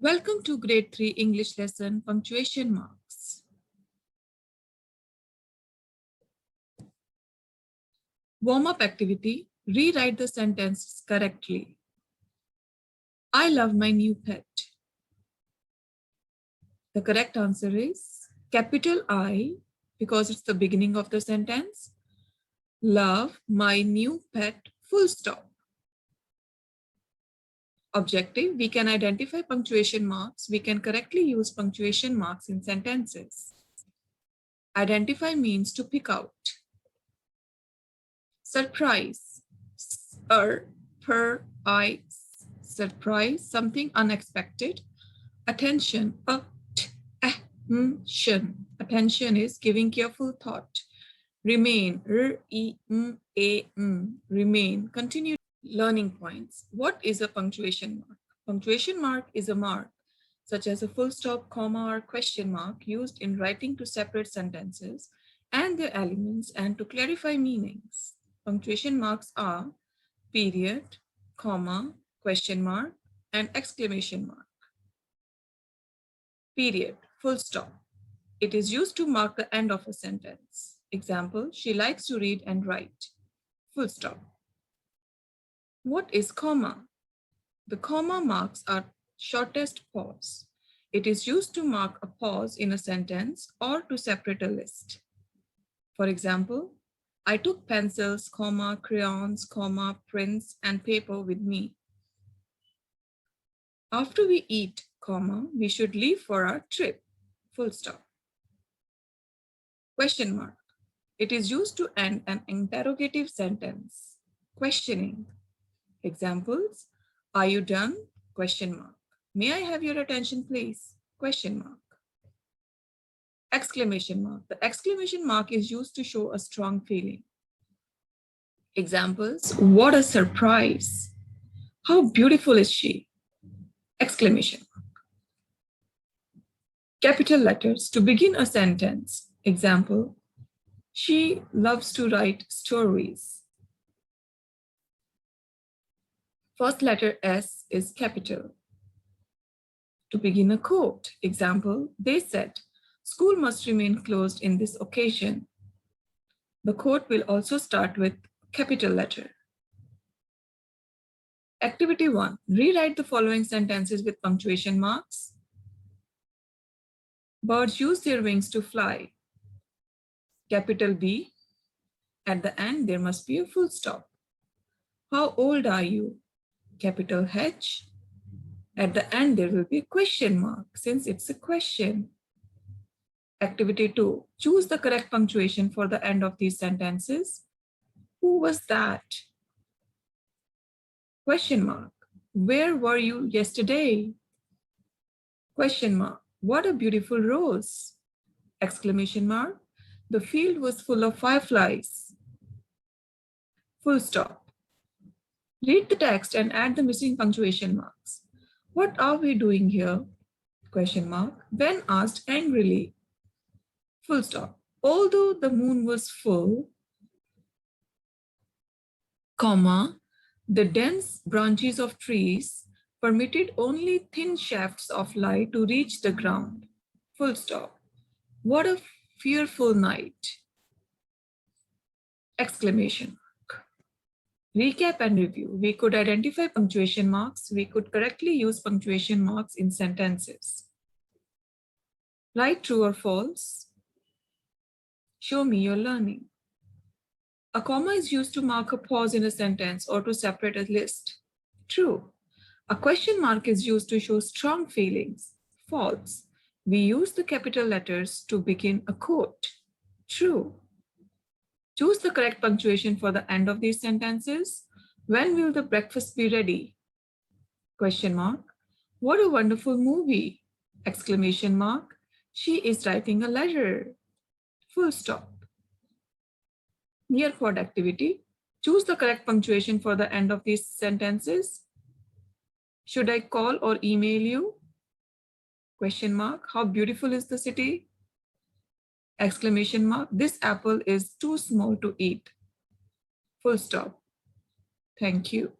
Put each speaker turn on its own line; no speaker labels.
Welcome to Grade 3 English lesson, punctuation marks. Warm-up activity, rewrite the sentences correctly. I love my new pet. The correct answer is capital I, because it's the beginning of the sentence. Love my new pet, full stop. Objective, we can identify punctuation marks. We can correctly use punctuation marks in sentences. Identify means to pick out. Surprise, surprise, something unexpected. Attention, attention is giving careful thought. Remain, remain, continue. Learning points. What is a punctuation mark? Punctuation mark is a mark such as a full stop, comma, or question mark used in writing to separate sentences and their elements and to clarify meanings. Punctuation marks are period, comma, question mark, and exclamation mark. Period, full stop. It is used to mark the end of a sentence. Example, she likes to read and write. Full stop. What is comma? The comma marks are shortest pause. It is used to mark a pause in a sentence or to separate a list. For example, I took pencils, comma, crayons, comma, prints, and paper with me. After we eat, comma, we should leave for our trip. Full stop. Question mark. It is used to end an interrogative sentence. Questioning. Examples, are you done? Question mark. May I have your attention, please? Question mark. Exclamation mark. The exclamation mark is used to show a strong feeling. Examples, what a surprise. How beautiful is she? Exclamation mark. Capital letters to begin a sentence. Example, she loves to write stories. First letter S is capital. To begin a quote, example, they said, school must remain closed in this occasion. The quote will also start with capital letter. Activity 1, rewrite the following sentences with punctuation marks. Birds use their wings to fly. Capital B. At the end, there must be a full stop. How old are you? Capital H. At the end, there will be a question mark since it's a question. Activity 2. Choose the correct punctuation for the end of these sentences. Who was that? Question mark. Where were you yesterday? Question mark. What a beautiful rose. Exclamation mark. The field was full of fireflies. Full stop. Read the text and add the missing punctuation marks. What are we doing here? Question mark. Ben asked angrily. Full stop. Although the moon was full, comma, the dense branches of trees permitted only thin shafts of light to reach the ground. Full stop. What a fearful night. Exclamation. Recap and review. We could identify punctuation marks. We could correctly use punctuation marks in sentences. Write true or false. Show me your learning. A comma is used to mark a pause in a sentence or to separate a list. True. A question mark is used to show strong feelings. False. We use the capital letters to begin a quote. True. Choose the correct punctuation for the end of these sentences. When will the breakfast be ready? Question mark. What a wonderful movie. Exclamation mark. She is writing a letter. Full stop. Near quote activity. Choose the correct punctuation for the end of these sentences. Should I call or email you? Question mark. How beautiful is the city? Exclamation mark. This apple is too small to eat. Full stop. Thank you.